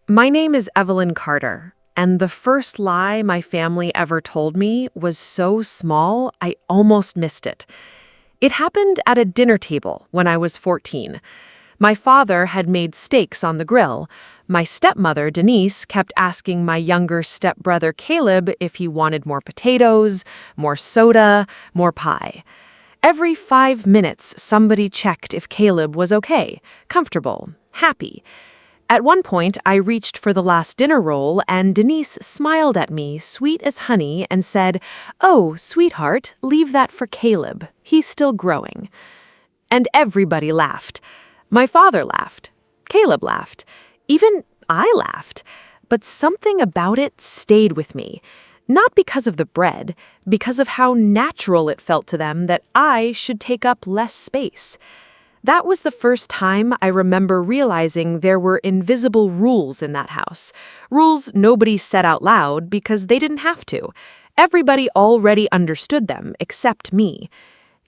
My name is Evelyn Carter, and the first lie my family ever told me was so small I almost missed it. It happened at a dinner table when I was 14. My father had made steaks on the grill. My stepmother, Denise, kept asking my younger stepbrother, Caleb, if he wanted more potatoes, more soda, more pie. Every 5 minutes, somebody checked if Caleb was okay, comfortable, happy. At one point, I reached for the last dinner roll, and Denise smiled at me, sweet as honey, and said, "Oh, sweetheart, leave that for Caleb. He's still growing." And everybody laughed. My father laughed. Caleb laughed. Even I laughed. But something about it stayed with me. Not because of the bread, because of how natural it felt to them that I should take up less space. That was the first time I remember realizing there were invisible rules in that house. Rules nobody said out loud because they didn't have to. Everybody already understood them except me.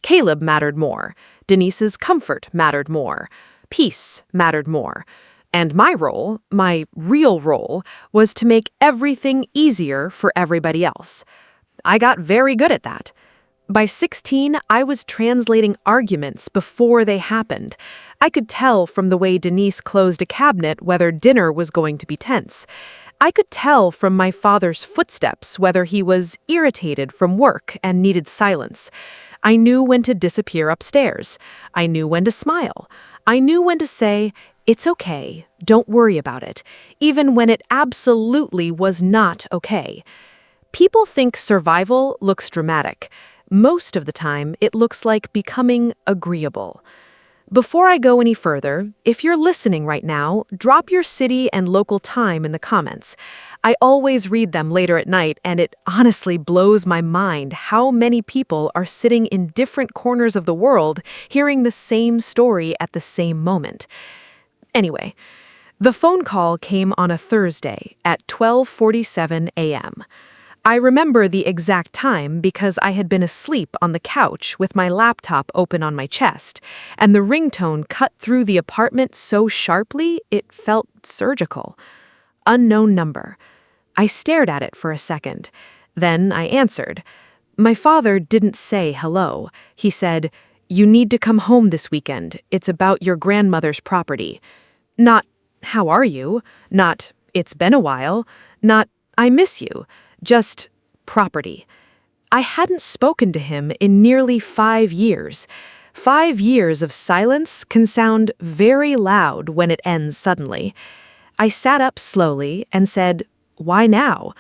Caleb mattered more. Denise's comfort mattered more. Peace mattered more. And my role, my real role, was to make everything easier for everybody else. I got very good at that. By 16, I was translating arguments before they happened. I could tell from the way Denise closed a cabinet whether dinner was going to be tense. I could tell from my father's footsteps whether he was irritated from work and needed silence. I knew when to disappear upstairs. I knew when to smile. I knew when to say, "It's okay, don't worry about it," even when it absolutely was not okay. People think survival looks dramatic. Most of the time, it looks like becoming agreeable. Before I go any further, if you're listening right now, drop your city and local time in the comments. I always read them later at night, and it honestly blows my mind how many people are sitting in different corners of the world hearing the same story at the same moment. Anyway, the phone call came on a Thursday at 12:47 a.m. I remember the exact time because I had been asleep on the couch with my laptop open on my chest, and the ringtone cut through the apartment so sharply it felt surgical. Unknown number. I stared at it for a second. Then I answered. My father didn't say hello. He said, "You need to come home this weekend. It's about your grandmother's property." Not, "How are you?" Not, "It's been a while." Not, "I miss you." Just property. I hadn't spoken to him in nearly 5 years. 5 years of silence can sound very loud when it ends suddenly. I sat up slowly and said, "Why now?"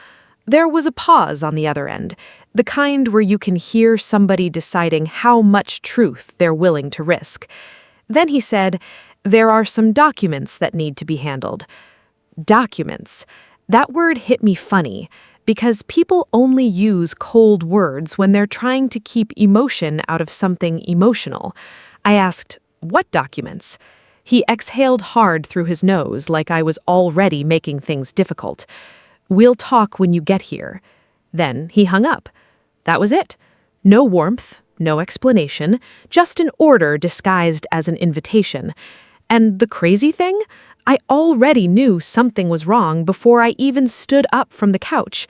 There was a pause on the other end, the kind where you can hear somebody deciding how much truth they're willing to risk. Then he said, "There are some documents that need to be handled." Documents. That word hit me funny, because people only use cold words when they're trying to keep emotion out of something emotional. I asked, "What documents?" He exhaled hard through his nose like I was already making things difficult. "We'll talk when you get here." Then he hung up. That was it. No warmth, no explanation, just an order disguised as an invitation. And the crazy thing? I already knew something was wrong before I even stood up from the couch.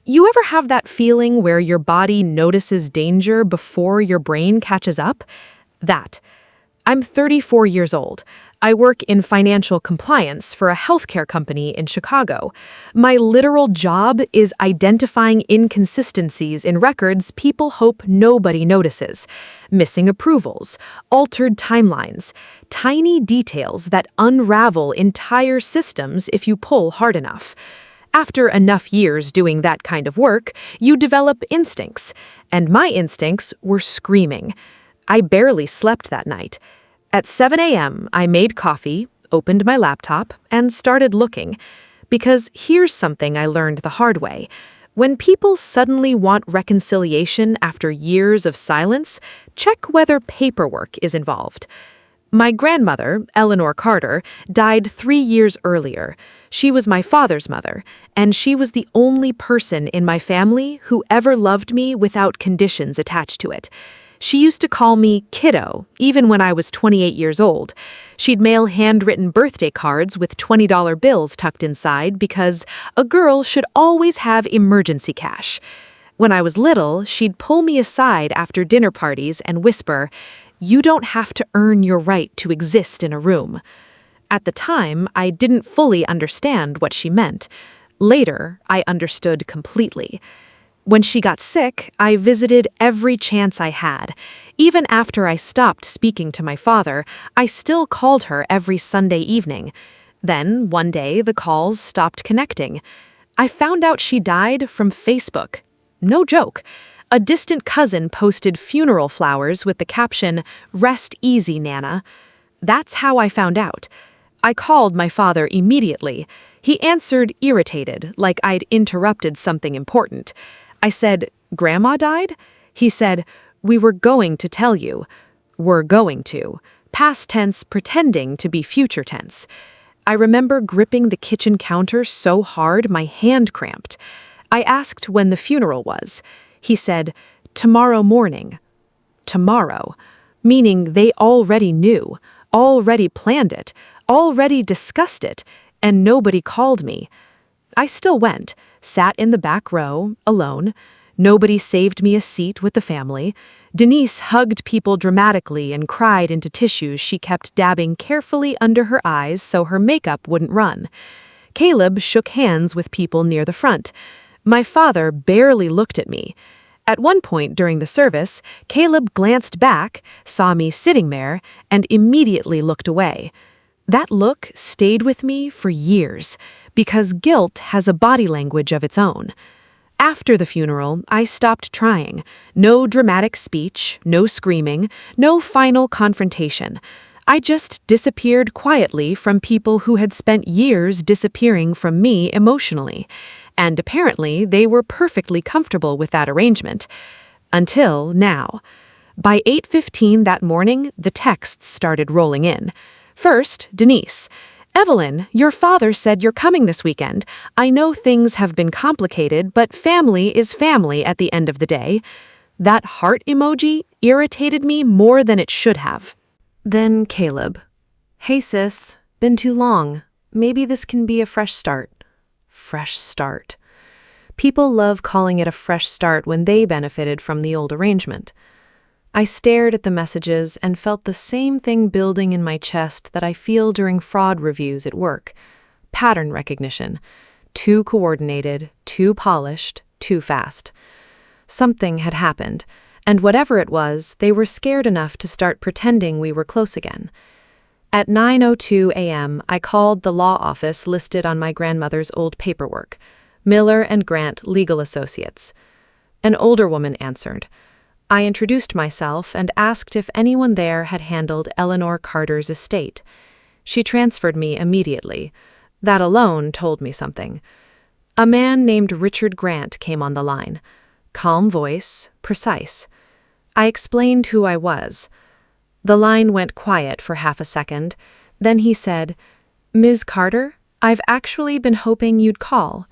You ever have that feeling where your body notices danger before your brain catches up? That. I'm 34 years old. I work in financial compliance for a healthcare company in Chicago. My literal job is identifying inconsistencies in records people hope nobody notices. Missing approvals, altered timelines, tiny details that unravel entire systems if you pull hard enough. After enough years doing that kind of work, you develop instincts, and my instincts were screaming. I barely slept that night. At 7 a.m., I made coffee, opened my laptop, and started looking. Because here's something I learned the hard way. When people suddenly want reconciliation after years of silence, check whether paperwork is involved. My grandmother, Eleanor Carter, died 3 years earlier. She was my father's mother, and she was the only person in my family who ever loved me without conditions attached to it. She used to call me kiddo, even when I was 28 years old. She'd mail handwritten birthday cards with $20 bills tucked inside because a girl should always have emergency cash. When I was little, she'd pull me aside after dinner parties and whisper, "You don't have to earn your right to exist in a room." At the time, I didn't fully understand what she meant. Later, I understood completely. When she got sick, I visited every chance I had. Even after I stopped speaking to my father, I still called her every Sunday evening. Then, one day, the calls stopped connecting. I found out she died from Facebook. No joke. A distant cousin posted funeral flowers with the caption, "Rest easy, Nana." That's how I found out. I called my father immediately. He answered irritated, like I'd interrupted something important. I said, "Grandma died?" He said, "We were going to tell you." We're going to. Past tense pretending to be future tense. I remember gripping the kitchen counter so hard my hand cramped. I asked when the funeral was. He said, "Tomorrow morning." Tomorrow. Meaning they already knew, already planned it, already discussed it, and nobody called me. I still went, sat in the back row, alone. Nobody saved me a seat with the family. Denise hugged people dramatically and cried into tissues she kept dabbing carefully under her eyes so her makeup wouldn't run. Caleb shook hands with people near the front. My father barely looked at me. At one point during the service, Caleb glanced back, saw me sitting there, and immediately looked away. That look stayed with me for years, because guilt has a body language of its own. After the funeral, I stopped trying. No dramatic speech, no screaming, no final confrontation. I just disappeared quietly from people who had spent years disappearing from me emotionally. And apparently, they were perfectly comfortable with that arrangement. Until now. By 8:15 that morning, the texts started rolling in. First, Denise. "Evelyn, your father said you're coming this weekend. I know things have been complicated, but family is family at the end of the day." That heart emoji irritated me more than it should have. Then Caleb. "Hey sis, been too long. Maybe this can be a fresh start." Fresh start. People love calling it a fresh start when they benefited from the old arrangement. I stared at the messages and felt the same thing building in my chest that I feel during fraud reviews at work. Pattern recognition. Too coordinated, too polished, too fast. Something had happened, and whatever it was, they were scared enough to start pretending we were close again. At 9:02 a.m., I called the law office listed on my grandmother's old paperwork, Miller and Grant Legal Associates. An older woman answered. I introduced myself and asked if anyone there had handled Eleanor Carter's estate. She transferred me immediately. That alone told me something. A man named Richard Grant came on the line. Calm voice, precise. I explained who I was. The line went quiet for half a second. Then he said, "Ms. Carter, I've actually been hoping you'd call."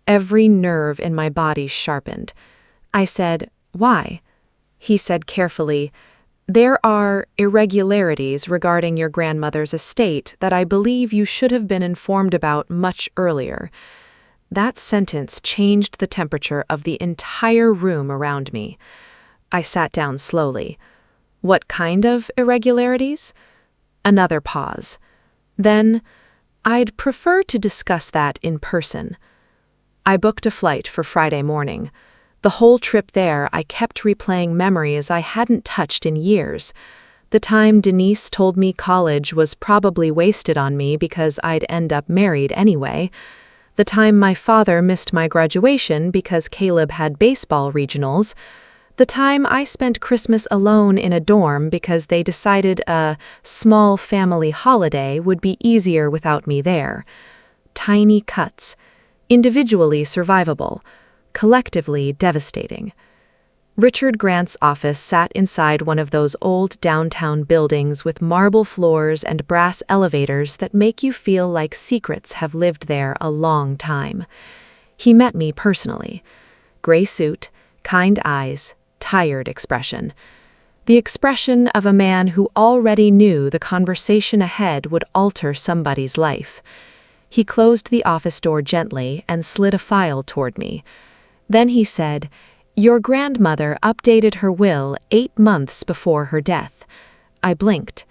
Every nerve in my body sharpened. I said, "Why?" He said carefully, "There are irregularities regarding your grandmother's estate that I believe you should have been informed about much earlier." That sentence changed the temperature of the entire room around me. I sat down slowly. What kind of irregularities? Another pause. Then, "I'd prefer to discuss that in person." I booked a flight for Friday morning. The whole trip there, I kept replaying memories I hadn't touched in years. The time Denise told me college was probably wasted on me because I'd end up married anyway. The time my father missed my graduation because Caleb had baseball regionals. The time I spent Christmas alone in a dorm because they decided a small family holiday would be easier without me there. Tiny cuts, individually survivable, collectively devastating. Richard Grant's office sat inside one of those old downtown buildings with marble floors and brass elevators that make you feel like secrets have lived there a long time. He met me personally. Gray suit, kind eyes, tired expression. The expression of a man who already knew the conversation ahead would alter somebody's life. He closed the office door gently and slid a file toward me. Then he said, "Your grandmother updated her will 8 months before her death." I blinked.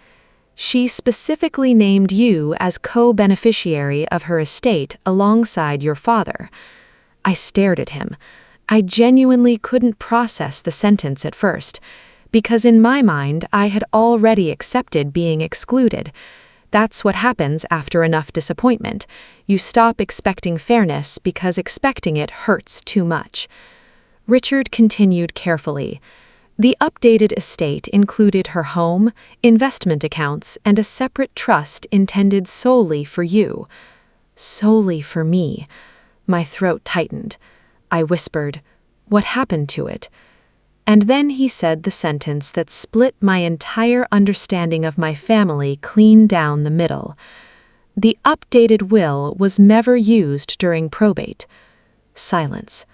"She specifically named you as co-beneficiary of her estate alongside your father." I stared at him. I genuinely couldn't process the sentence at first, because in my mind I had already accepted being excluded. That's what happens after enough disappointment. You stop expecting fairness because expecting it hurts too much. Richard continued carefully. The updated estate included her home, investment accounts, and a separate trust intended solely for you. Solely for me. My throat tightened. I whispered, "What happened to it?" And then he said the sentence that split my entire understanding of my family clean down the middle. The updated will was never used during probate. Silence.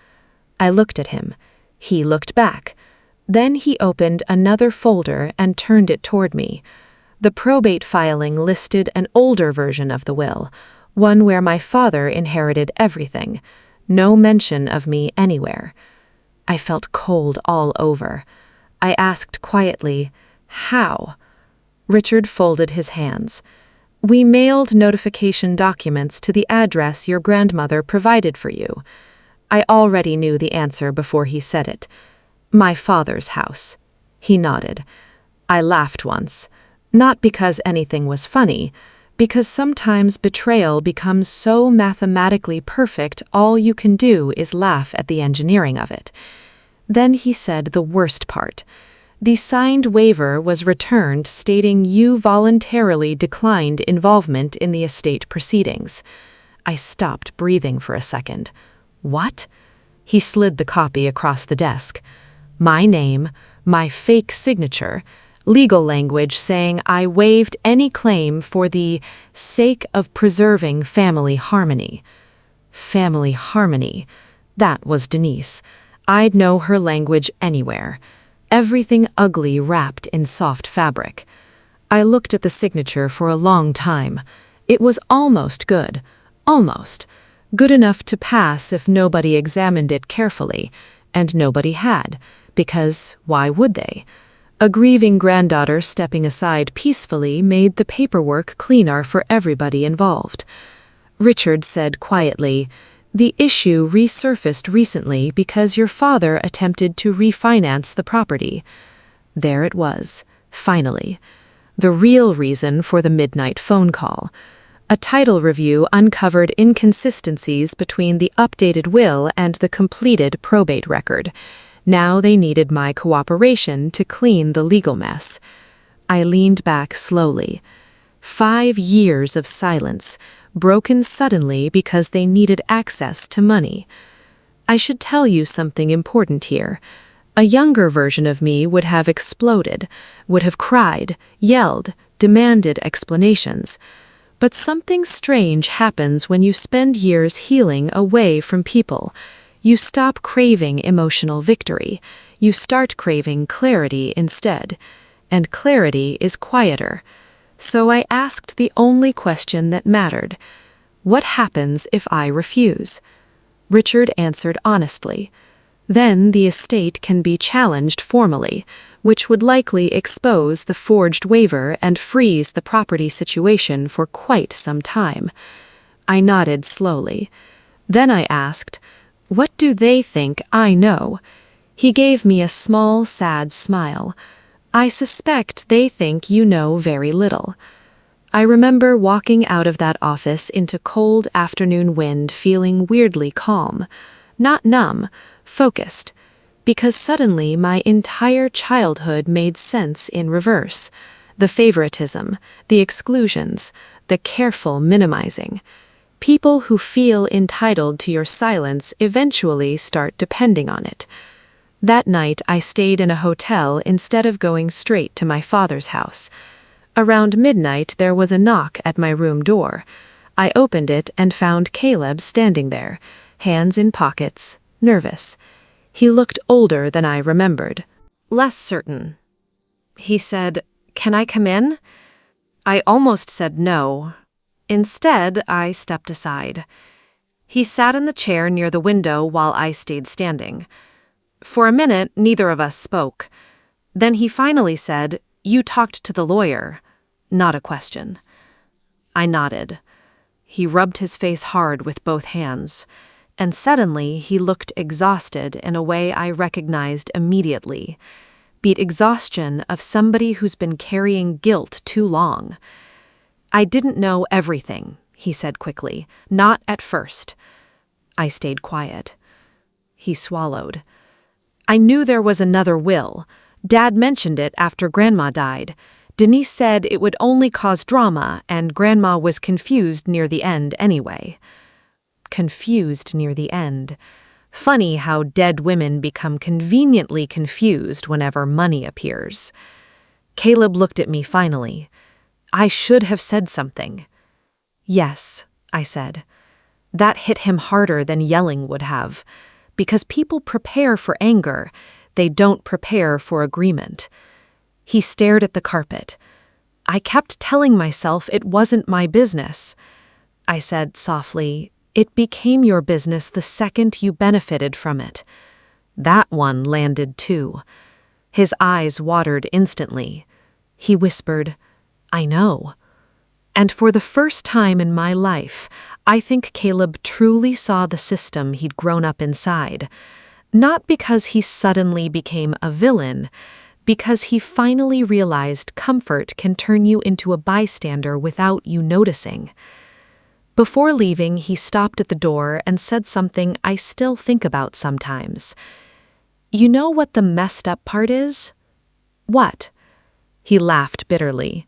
I looked at him. He looked back. Then he opened another folder and turned it toward me. The probate filing listed an older version of the will, one where my father inherited everything. No mention of me anywhere. I felt cold all over. I asked quietly, "How?" Richard folded his hands. "We mailed notification documents to the address your grandmother provided for you." I already knew the answer before he said it. "My father's house." He nodded. I laughed once. Not because anything was funny, because sometimes betrayal becomes so mathematically perfect all you can do is laugh at the engineering of it. Then he said the worst part. The signed waiver was returned stating you voluntarily declined involvement in the estate proceedings. I stopped breathing for a second. What? He slid the copy across the desk. My name, my fake signature, legal language saying I waived any claim for the sake of preserving family harmony. Family harmony. That was Denise. I'd know her language anywhere. Everything ugly wrapped in soft fabric. I looked at the signature for a long time. It was almost good. Almost. Good enough to pass if nobody examined it carefully. And nobody had. Because why would they? A grieving granddaughter stepping aside peacefully made the paperwork cleaner for everybody involved. Richard said quietly, "The issue resurfaced recently because your father attempted to refinance the property." There it was, finally. The real reason for the midnight phone call. A title review uncovered inconsistencies between the updated will and the completed probate record. Now they needed my cooperation to clean the legal mess. I leaned back slowly. 5 years of silence, broken suddenly because they needed access to money. I should tell you something important here. A younger version of me would have exploded, would have cried, yelled, demanded explanations. But something strange happens when you spend years healing away from people. You stop craving emotional victory. You start craving clarity instead. And clarity is quieter. So I asked the only question that mattered. What happens if I refuse? Richard answered honestly. Then the estate can be challenged formally, which would likely expose the forged waiver and freeze the property situation for quite some time. I nodded slowly. Then I asked, "What do they think I know?" He gave me a small, sad smile. "I suspect they think you know very little." I remember walking out of that office into cold afternoon wind feeling weirdly calm. Not numb, focused. Because suddenly my entire childhood made sense in reverse. The favoritism, the exclusions, the careful minimizing. People who feel entitled to your silence eventually start depending on it. That night I stayed in a hotel instead of going straight to my father's house. Around midnight there was a knock at my room door. I opened it and found Caleb standing there, hands in pockets, nervous. He looked older than I remembered. Less certain. He said, "Can I come in?" I almost said no. Instead, I stepped aside. He sat in the chair near the window while I stayed standing. For a minute, neither of us spoke. Then he finally said, "You talked to the lawyer." Not a question. I nodded. He rubbed his face hard with both hands, and suddenly he looked exhausted in a way I recognized immediately. Beat exhaustion of somebody who's been carrying guilt too long. "I didn't know everything," he said quickly. "Not at first." I stayed quiet. He swallowed. "I knew there was another will. Dad mentioned it after Grandma died. Denise said it would only cause drama, and Grandma was confused near the end anyway." Confused near the end. Funny how dead women become conveniently confused whenever money appears. Caleb looked at me finally. I should have said something. "Yes," I said. That hit him harder than yelling would have, because people prepare for anger, they don't prepare for agreement. He stared at the carpet. I kept telling myself it wasn't my business. I said softly, "It became your business the second you benefited from it." That one landed too. His eyes watered instantly. He whispered, "I know." And for the first time in my life, I think Caleb truly saw the system he'd grown up inside. Not because he suddenly became a villain, because he finally realized comfort can turn you into a bystander without you noticing. Before leaving, he stopped at the door and said something I still think about sometimes. "You know what the messed up part is?" "What?" He laughed bitterly.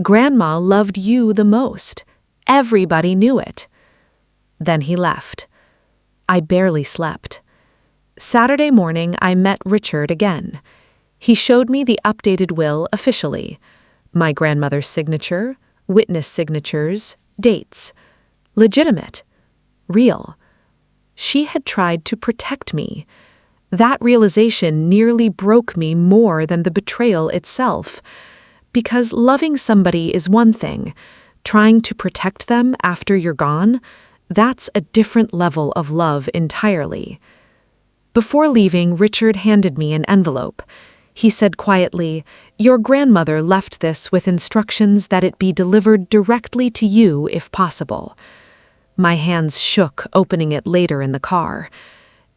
"Grandma loved you the most. Everybody knew it." Then he left. I barely slept. Saturday morning, I met Richard again. He showed me the updated will officially. My grandmother's signature, witness signatures, dates. Legitimate. Real. She had tried to protect me. That realization nearly broke me more than the betrayal itself. Because loving somebody is one thing. Trying to protect them after you're gone, that's a different level of love entirely. Before leaving, Richard handed me an envelope. He said quietly, "Your grandmother left this with instructions that it be delivered directly to you if possible." My hands shook opening it later in the car.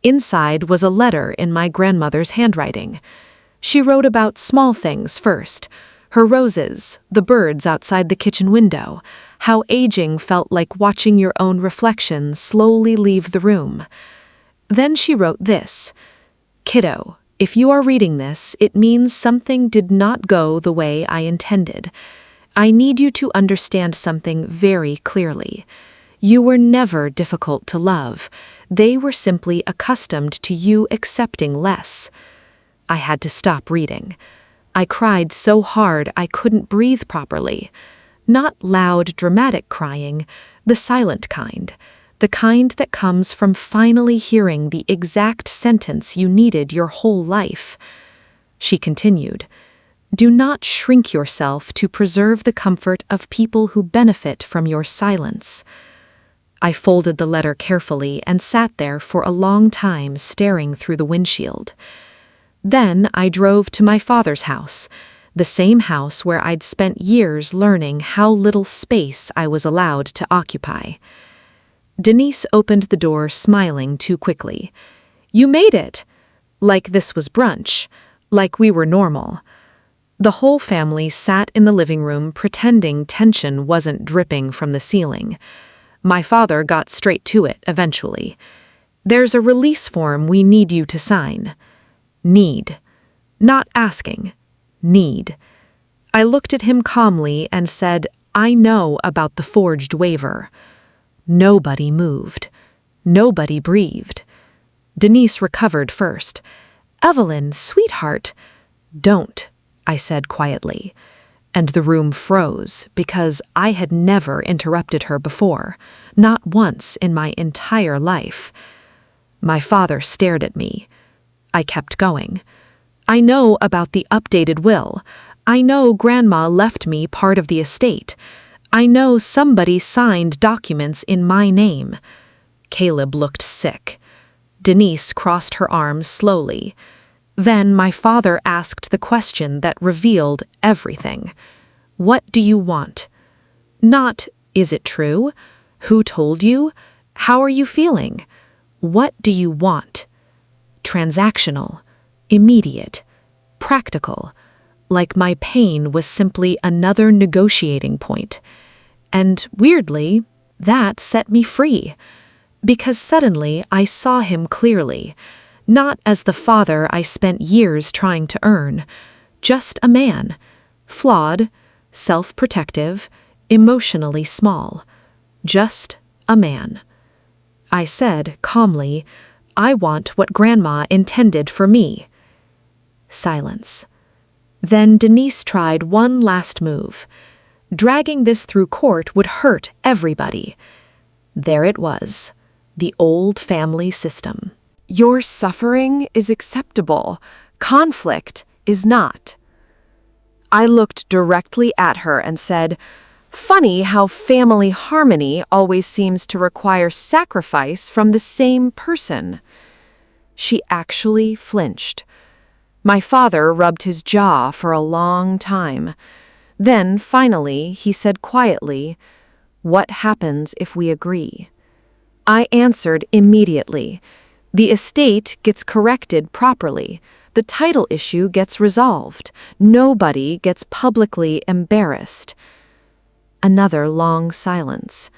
Inside was a letter in my grandmother's handwriting. She wrote about small things first. Her roses, the birds outside the kitchen window, how aging felt like watching your own reflection slowly leave the room. Then she wrote this, "Kiddo, if you are reading this, it means something did not go the way I intended. I need you to understand something very clearly. You were never difficult to love. They were simply accustomed to you accepting less." I had to stop reading. I cried so hard I couldn't breathe properly. Not loud, dramatic crying, the silent kind. The kind that comes from finally hearing the exact sentence you needed your whole life. She continued, "Do not shrink yourself to preserve the comfort of people who benefit from your silence." I folded the letter carefully and sat there for a long time staring through the windshield. Then I drove to my father's house, the same house where I'd spent years learning how little space I was allowed to occupy. Denise opened the door smiling too quickly. "You made it!" Like this was brunch, like we were normal. The whole family sat in the living room pretending tension wasn't dripping from the ceiling. My father got straight to it eventually. "There's a release form we need you to sign." Need. Not asking. Need. I looked at him calmly and said, "I know about the forged waiver." Nobody moved. Nobody breathed. Denise recovered first. "Evelyn, sweetheart." "Don't," I said quietly. And the room froze because I had never interrupted her before, not once in my entire life. My father stared at me. I kept going. I know about the updated will. I know Grandma left me part of the estate. I know somebody signed documents in my name." Caleb looked sick. Denise crossed her arms slowly. Then my father asked the question that revealed everything. "What do you want?" Not, "Is it true?" "Who told you?" "How are you feeling?" "What do you want?" Transactional, immediate, practical, like my pain was simply another negotiating point. And weirdly, that set me free. Because suddenly I saw him clearly, not as the father I spent years trying to earn, just a man, flawed, self-protective, emotionally small. Just a man. I said calmly, "I want what Grandma intended for me." Silence. Then Denise tried one last move. Dragging this through court would hurt everybody. There it was, the old family system. Your suffering is acceptable. Conflict is not. I looked directly at her and said, "Funny how family harmony always seems to require sacrifice from the same person." She actually flinched. My father rubbed his jaw for a long time. Then, finally, he said quietly, "What happens if we agree?" I answered immediately. The estate gets corrected properly. The title issue gets resolved. Nobody gets publicly embarrassed. Another long silence.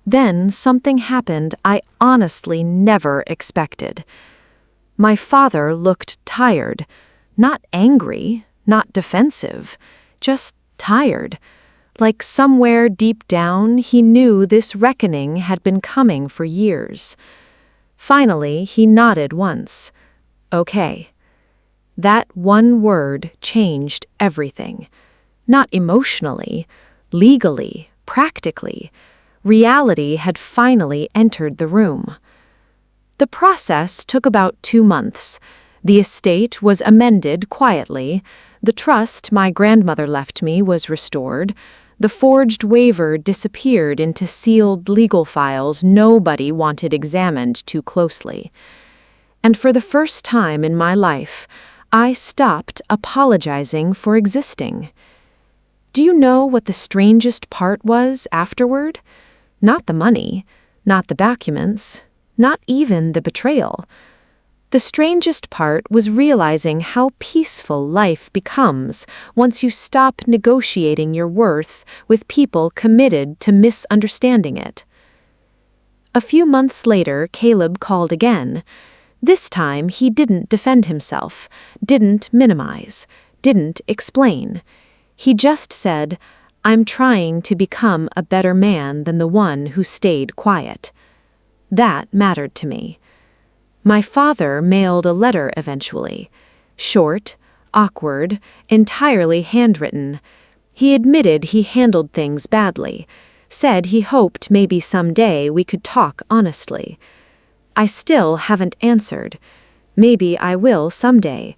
Then something happened I honestly never expected. My father looked tired, not angry, not defensive, just tired. Like somewhere deep down he knew this reckoning had been coming for years. Finally, he nodded once. "Okay." That one word changed everything. Not emotionally, legally, practically. Reality had finally entered the room. The process took about 2 months. The estate was amended quietly. The trust my grandmother left me was restored. The forged waiver disappeared into sealed legal files nobody wanted examined too closely. And for the first time in my life, I stopped apologizing for existing. Do you know what the strangest part was afterward? Not the money, not the documents, not even the betrayal. The strangest part was realizing how peaceful life becomes once you stop negotiating your worth with people committed to misunderstanding it. A few months later, Caleb called again. This time, he didn't defend himself, didn't minimize, didn't explain. He just said, "I'm trying to become a better man than the one who stayed quiet." That mattered to me. My father mailed a letter eventually. Short, awkward, entirely handwritten. He admitted he handled things badly, said he hoped maybe someday we could talk honestly. I still haven't answered. Maybe I will someday.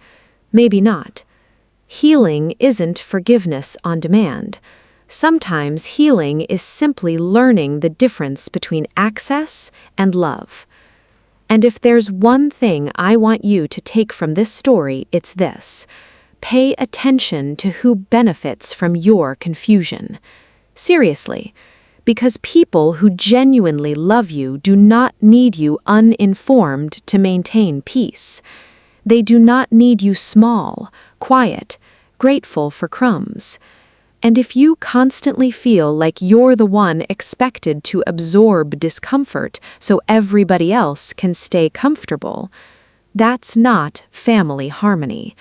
Maybe not. Healing isn't forgiveness on demand. Sometimes healing is simply learning the difference between access and love. And if there's one thing I want you to take from this story, it's this. Pay attention to who benefits from your confusion. Seriously, because people who genuinely love you do not need you uninformed to maintain peace. They do not need you small, quiet, grateful for crumbs. And if you constantly feel like you're the one expected to absorb discomfort so everybody else can stay comfortable, that's not family harmony.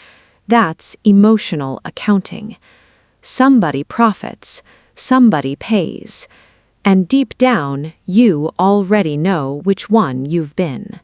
That's emotional accounting. Somebody profits, somebody pays. And deep down, you already know which one you've been.